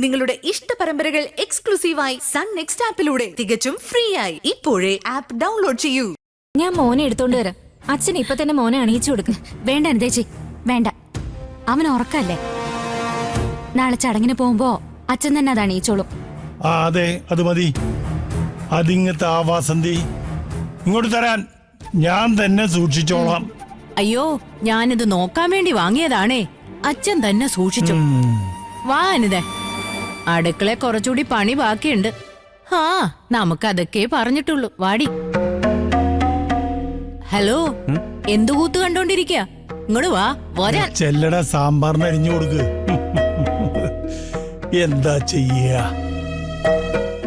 നിങ്ങളുടെ ഇഷ്ട പരമ്പരകൾ എക്സ്ക്ലൂസീവായി സൺ നെക്സ്റ്റ് ആപ്പിലൂടെ തികച്ചും ഫ്രീ ആയി. ഇപ്പോഴേ ആപ്പ് ഡൗൺലോഡ് ചെയ്യൂ. ഞാൻ മോനെ എടുത്തോണ്ട് വരാം. അച്ഛൻ ഇപ്പൊ തന്നെ മോനെ അണിയിച്ചു കൊടുക്കും. വേണ്ട അനിതേച്ചി, വേണ്ട. അവൻ ഉറക്കല്ലേ. നാളെ ചടങ്ങിന് പോകുമ്പോ അച്ഛൻ തന്നെ അത് അണിയിച്ചോളും. അതെ, അത് മതി. അതിങ്ങത്തെ ആവാസന്തി ഇങ്ങോട്ട് തരാൻ ഞാൻ തന്നെ സൂക്ഷിച്ചോളാം. അയ്യോ, ഞാനിത് നോക്കാൻ വേണ്ടി വാങ്ങിയതാണേ. അച്ഛൻ തന്നെ സൂക്ഷിച്ചു. വാ അനിതേ, അടുക്കള കുറച്ചുകൂടി പണി ബാക്കിയുണ്ട്. നമുക്കതൊക്കെ പറഞ്ഞിട്ടുള്ളൂ. വാടി. ഹലോ, എന്തു കൂത്ത് കണ്ടോണ്ടിരിക്കുക? ഇങ്ങോട്ട് വാ, വരാൻ. ചെല്ലട സാമ്പാറിന് അരിഞ്ഞു കൊടുക്ക്. എന്താ ചെയ്യ?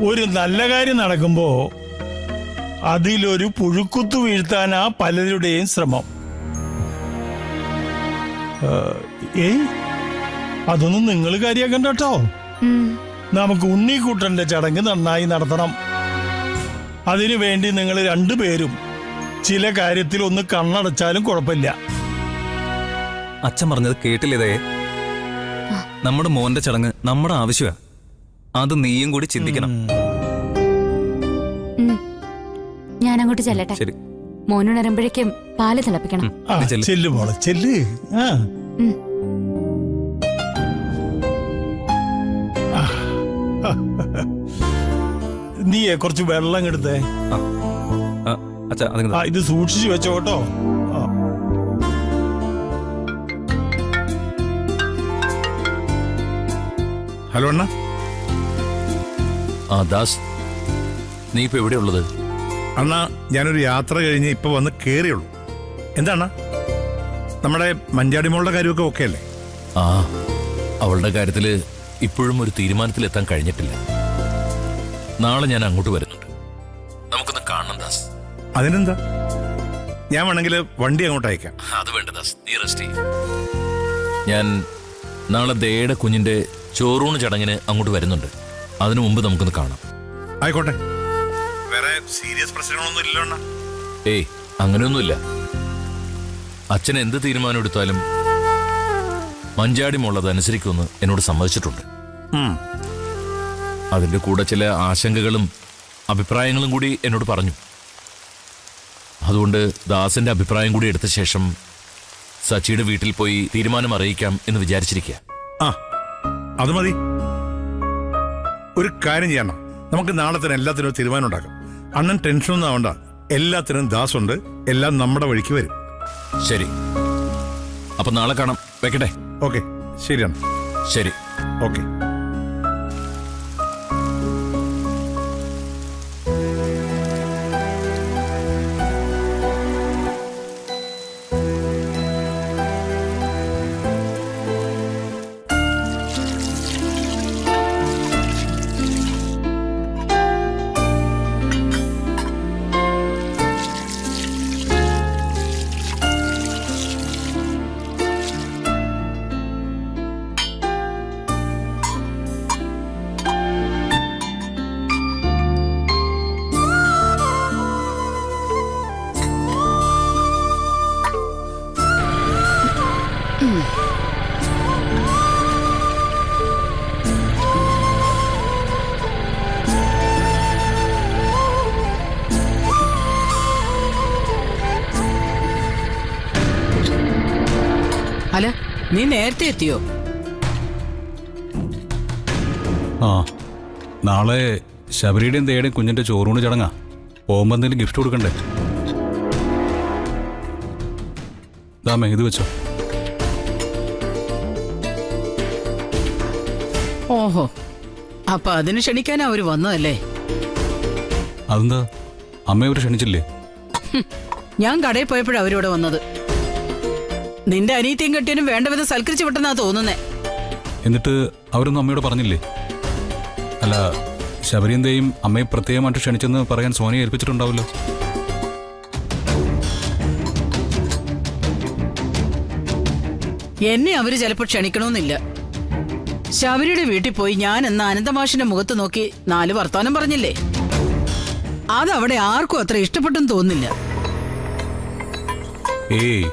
ഒരു നല്ല കാര്യം നടക്കുമ്പോ അതിലൊരു പുഴുക്കുത്തു വീഴ്ത്താനാ പലരുടെയും ശ്രമം. അതൊന്നും നിങ്ങൾ കാര്യാക്കണ്ട കേട്ടോ. നമുക്ക് ഉണ്ണിക്കുട്ടന്റെ ചടങ്ങ് നന്നായി നടത്തണം. അതിനു വേണ്ടി നിങ്ങൾ രണ്ടുപേരും ചില കാര്യത്തിൽ ഒന്ന് കണ്ണടച്ചാലും കുഴപ്പമില്ല. അച്ഛൻ പറഞ്ഞത് കേട്ടില്ലേ? നമ്മുടെ മോന്റെ ചടങ്ങ് നമ്മുടെ ആവശ്യമാ. അത് നീയും കൂടി ചിന്തിക്കണം. ഞാൻ അങ്ങോട്ട് ചെല്ലട്ടെ. ശരി. മോനുണരുമ്പോഴേക്കും പാല് തിളപ്പിക്കണം. ചെല്ലു മോളെ, ചെല്ല്. നീയെ കുറച്ച് വെള്ളം എടുത്തേ. ഇത് സൂക്ഷിച്ചു വെച്ചോ കേട്ടോ. ഹലോ അണ്ണ. ദാസ്, നീ ഇപ്പൊ എവിടെയുള്ളത്? അണ്ണാ, ഞാനൊരു യാത്ര കഴിഞ്ഞ് ഇപ്പൊ വന്ന് കേറിയുള്ളൂ. എന്താണ് നമ്മുടെ മഞ്ചാടിമോളുടെ കാര്യമൊക്കെ ഓക്കെ അല്ലേ? അവളുടെ കാര്യത്തില് ഇപ്പോഴും ഒരു തീരുമാനത്തിലെത്താൻ കഴിഞ്ഞിട്ടില്ല. നാളെ ഞാൻ അങ്ങോട്ട് വരുന്നുണ്ട്. നമുക്കൊന്ന് കാണണം ദാസ്. അതിനെന്താ, ഞാൻ വേണമെങ്കിൽ വണ്ടി അങ്ങോട്ട് അയക്കാം. അത് വേണ്ട ദാസ്, നീ റെസ്റ്റ് ചെയ്യും. ഞാൻ നാളെ ദയയുടെ കുഞ്ഞിന്റെ ചോറൂണ് ചടങ്ങിന് അങ്ങോട്ട് വരുന്നുണ്ട്. അതിനു മുമ്പ് നമുക്കൊന്ന് കാണാം. ആയിക്കോട്ടെ. വേറെ സീരിയസ് പ്രശ്നങ്ങളൊന്നും ഇല്ലല്ലോ? ഏയ്, അങ്ങനെയൊന്നുമില്ല. അച്ഛൻ എന്ത് തീരുമാനം എടുത്താലും മഞ്ചാടി മോളത് അനുസരിക്കുമെന്ന് എന്നോട് സമ്മതിച്ചിട്ടുണ്ട്. അതിന്റെ കൂടെ ചില ആശങ്കകളും അഭിപ്രായങ്ങളും കൂടി എന്നോട് പറഞ്ഞു. അതുകൊണ്ട് ദാസിന്റെ അഭിപ്രായം കൂടി എടുത്ത ശേഷം സച്ചിയുടെ വീട്ടിൽ പോയി തീരുമാനം അറിയിക്കാം എന്ന് വിചാരിച്ചിരിക്കുക. അത് മതി. ഒരു കാര്യം ചെയ്യണം, നമുക്ക് നാളെ തന്നെ എല്ലാത്തിനും തീരുമാനം ഉണ്ടാക്കാം. അണ്ണൻ ടെൻഷനൊന്നും ആവണ്ട. എല്ലാത്തിനും ദാസുണ്ട്. എല്ലാം നമ്മുടെ വഴിക്ക് വരും. ശരി, അപ്പൊ നാളെ കാണാം. വെക്കട്ടെ? ഓക്കെ, ശരിയാണ്. ശരി, ഓക്കെ. അല്ല, നീ നേരത്തെ എത്തിയോ? നാളെ ശബരിയുടെയും ദയുടെയും കുഞ്ഞിന്റെ ചോറൂണ് ചടങ്ങാ. പോകുമ്പോ എന്തെങ്കിലും ഗിഫ്റ്റ് കൊടുക്കണ്ടേ? ദാമേ, ഇത് വെച്ചോ. ഓഹോ, അപ്പൊ അതിന് ക്ഷണിക്കാനാ അവര് വന്നതല്ലേ? അതെന്താ, അമ്മ അവര് ക്ഷണിച്ചില്ലേ? ഞാൻ കടയിൽ പോയപ്പോഴാ അവരിവിടെ വന്നത്. നിന്റെ അനിയത്തിയും കെട്ടിയനും വേണ്ട വിധം സൽക്കരിച്ചു വിട്ടെന്നാ തോന്നുന്നേ. എന്നിട്ട് അവരൊന്നും അമ്മയോട് പറഞ്ഞില്ലേ? അല്ല, ശബരിയന്റെയും അമ്മയെ പ്രത്യേകമായിട്ട് ക്ഷണിച്ചെന്ന് പറയാൻ സോനിയെ ഏൽപ്പിച്ചിട്ടുണ്ടാവല്ലോ. എന്നെ അവര് ചിലപ്പോ ക്ഷണിക്കണമെന്നില്ല. ശബരിയുടെ വീട്ടിൽ പോയി ഞാൻ എന്ന അനന്തമാഷിന്റെ മുഖത്ത് നോക്കി 4 വർത്താനം പറഞ്ഞില്ലേ? അതവിടെ ആർക്കും അത്ര ഇഷ്ടപ്പെട്ടെന്ന് തോന്നുന്നില്ല. ഏയ്,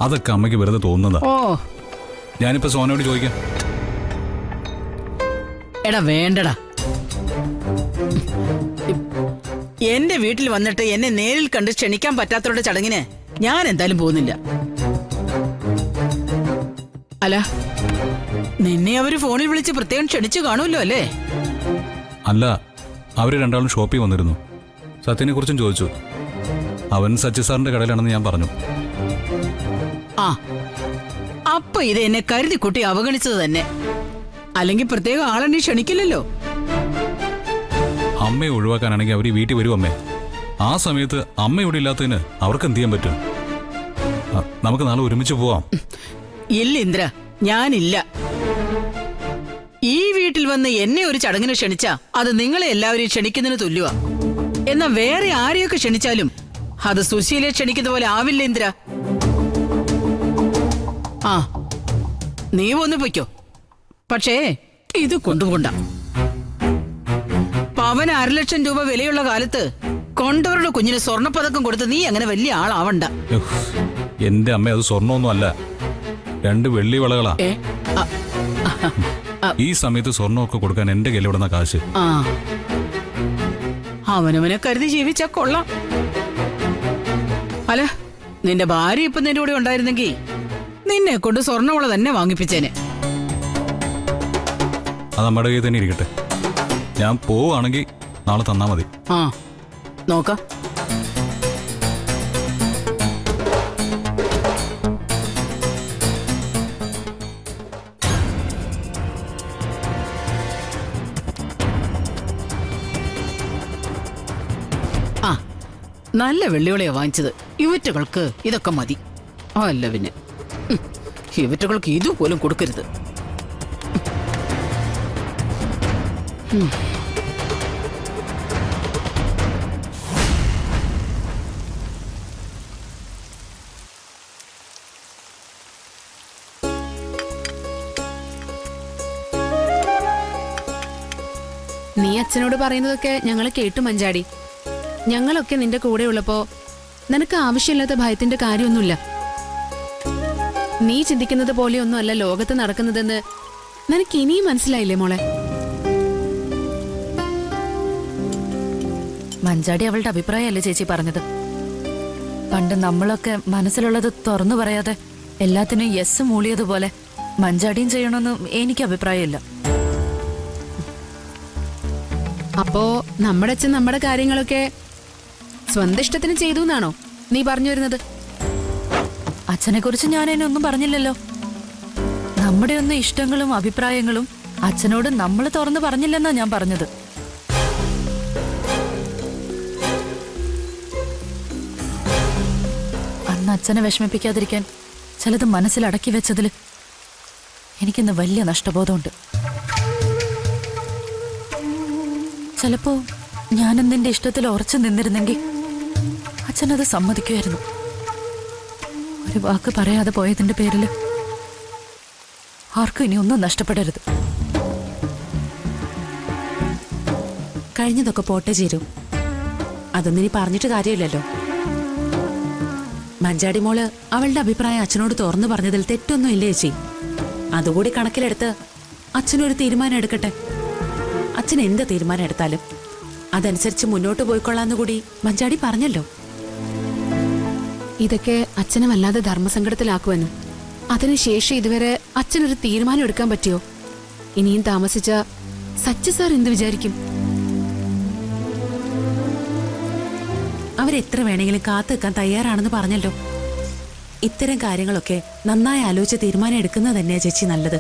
അതൊക്കെ അമ്മയ്ക്ക് വെറുതെ തോന്നുന്നതാ. ഓ, ഞാനിപ്പോ സോനയോട് ചോദിക്കാം. എടാ വേണ്ടടാ. എന്റെ വീട്ടിൽ വന്നിട്ട് എന്നെ നേരിൽ കണ്ട് ക്ഷണിക്കാൻ പറ്റാത്തവരുടെ ചടങ്ങിന് ഞാൻ എന്തായാലും പോകുന്നില്ല. അല്ല, നിന്നെ അവര് ഫോണിൽ വിളിച്ച് പ്രത്യേകം ക്ഷണിച്ചു കാണുമല്ലോ അല്ലേ? അല്ല, അവര് രണ്ടാളും ഷോപ്പിൽ വന്നിരുന്നു. സത്യനെ കുറിച്ചും ചോദിച്ചു. അവൻ സച്ചി സാറിന്റെ കടയിലാണെന്ന് ഞാൻ പറഞ്ഞു. ആ, അപ്പൊ ഇത് എന്നെ കരുതി കുട്ടി അവഗണിച്ചത് തന്നെ. അല്ലെങ്കിൽ പ്രത്യേകം ആളെന്നെ ക്ഷണിക്കില്ലല്ലോ. അമ്മയെ ഒഴിവാക്കാനാണെങ്കിൽ അവർ വീട്ടിൽ വരും. അമ്മേ, ആ സമയത്ത് അമ്മ ഇവിടെ ഇല്ലാത്തതിന് അവർക്ക് എന്ത് ചെയ്യാൻ പറ്റും? നമുക്ക് നാളെ ഒരുമിച്ച് പോവാം. ഇല്ല ഇന്ദ്ര, ഞാനില്ല. ഈ വീട്ടിൽ വന്ന് എന്നെ ഒരു ചടങ്ങിന് ക്ഷണിച്ചാ അത് നിങ്ങളെ എല്ലാവരെയും ക്ഷണിക്കുന്നതിന് തുല്യവാ. എന്നാ വേറെ ആരെയൊക്കെ ക്ഷണിച്ചാലും അത് സുശീലെ ക്ഷണിക്കുന്ന പോലെ ആവില്ല ഇന്ദ്ര. ആ, നീ ഒന്ന് പൊയ്ക്കോ. പക്ഷേ ഇത് കൊണ്ടുപോണ്ട. പവന് 1,00,000 രൂപ വിലയുള്ള കാലത്ത് കൊണ്ടവരുടെ കുഞ്ഞിന് സ്വർണ്ണപ്പതക്കം കൊടുത്ത് നീ അങ്ങനെ വലിയ ആളാവണ്ട. എന്റെ അമ്മ, അത് സ്വർണ്ണമൊന്നും അല്ല, 2 വെള്ളി വളകളാ. ഈ സമയത്ത് സ്വർണ്ണമൊക്കെ കൊടുക്കാൻ എന്റെ കയ്യിൽ ഇവിടുന്ന കാശ്. ആ, അവനവനെ കരുതി ജീവിച്ചാ കൊള്ളാം. അല്ല, നിന്റെ ഭാര്യ ഇപ്പൊ നിന്റെ കൂടെ ഉണ്ടായിരുന്നെങ്കിൽ നിന്നെ കൊണ്ട് സ്വർണ്ണവള തന്നെ വാങ്ങിപ്പിച്ചേനെ. അത് നമ്മുടെ കയ്യിൽ തന്നെ ഇരിക്കട്ടെ. ഞാൻ പോവുകയാണെങ്കിൽ നാളെ തന്നാ മതി. ആ, നോക്കാം. ആ, നല്ല വെള്ളിയോളയാ വാങ്ങിച്ചത്. ഇവറ്റകൾക്ക് ഇതൊക്കെ മതി. അല്ല പിന്നെ ഇവറ്റകൾക്ക് ഇതുപോലും കൊടുക്കരുത്. നീ അച്ഛനോട് പറയുന്നതൊക്കെ ഞങ്ങൾ കേട്ടു മഞ്ചാടി. ഞങ്ങളൊക്കെ നിന്റെ കൂടെ ഉള്ളപ്പോ നിനക്ക് ആവശ്യമില്ലാത്ത ഭയത്തിന്റെ കാര്യമൊന്നുമില്ല. നീ ചിന്തിക്കുന്നത് പോലെയൊന്നും അല്ല ലോകത്ത് നടക്കുന്നതെന്ന് നിനക്ക് ഇനിയും മനസ്സിലായില്ലേ മോളെ? മഞ്ചാടി അവളുടെ അഭിപ്രായമല്ലേ ചേച്ചി പറഞ്ഞത്. പണ്ട് നമ്മളൊക്കെ മനസ്സിലുള്ളത് തുറന്നു പറയാതെ എല്ലാത്തിനും യെസ് മൂളിയതുപോലെ മഞ്ചാടിയും ചെയ്യണമെന്ന് എനിക്ക് അഭിപ്രായമില്ല. അപ്പോ നമ്മുടെ അച്ഛൻ നമ്മുടെ കാര്യങ്ങളൊക്കെ സ്വന്തം ഇഷ്ടത്തിന് ചെയ്തു എന്നാണോ നീ പറഞ്ഞു വരുന്നത്? അച്ഛനെ കുറിച്ച് ഞാൻ അതിനൊന്നും പറഞ്ഞില്ലല്ലോ. നമ്മുടെ ഒന്നും ഇഷ്ടങ്ങളും അഭിപ്രായങ്ങളും അച്ഛനോട് നമ്മൾ തുറന്നു പറഞ്ഞില്ലെന്നാ ഞാൻ പറഞ്ഞത്. അന്ന് അച്ഛനെ വിഷമിപ്പിക്കാതിരിക്കാൻ ചിലത് മനസ്സിലടക്കി വെച്ചതിൽ എനിക്കിന്ന് വലിയ നഷ്ടബോധമുണ്ട്. ചിലപ്പോ ഞാനെന്നെ ഇഷ്ടത്തിൽ ഉറച്ചു നിന്നിരുന്നെങ്കിൽ അച്ഛനത് സമ്മതിക്കുമായിരുന്നു. ഒരു വാക്ക് പറയാതെ പോയതിന്റെ പേരിൽ ആർക്കും ഇനി ഒന്നും നഷ്ടപ്പെടരുത്. കഴിഞ്ഞതൊക്കെ പോട്ടെ ചേരും. അതൊന്നും ഇനി പറഞ്ഞിട്ട് കാര്യമില്ലല്ലോ. മഞ്ചാടി മോള് അവളുടെ അഭിപ്രായം അച്ഛനോട് തുറന്നു പറഞ്ഞതിൽ തെറ്റൊന്നും ഇല്ലേ ചേച്ചി? അതുകൂടി കണക്കിലെടുത്ത് അച്ഛനൊരു തീരുമാനം എടുക്കട്ടെ. അച്ഛൻ എന്ത് തീരുമാനം എടുത്താലും അതനുസരിച്ച് മുന്നോട്ട് പോയിക്കൊള്ളാന്ന് കൂടി മഞ്ചാടി പറഞ്ഞല്ലോ. ഇതൊക്കെ അച്ഛനെ വല്ലാതെ ധർമ്മസങ്കടത്തിലാക്കുവെന്നും അതിനുശേഷം ഇതുവരെ അച്ഛനൊരു തീരുമാനം എടുക്കാൻ പറ്റിയോ? ഇനിയും താമസിച്ച സച്ചി സാർ എന്ത് വിചാരിക്കും? അവരെത്ര വേണമെങ്കിലും കാത്തു വെക്കാൻ തയ്യാറാണെന്ന് പറഞ്ഞല്ലോ. ഇത്തരം കാര്യങ്ങളൊക്കെ നന്നായി ആലോചിച്ച് തീരുമാനം എടുക്കുന്നത് തന്നെയാ ചേച്ചി നല്ലത്.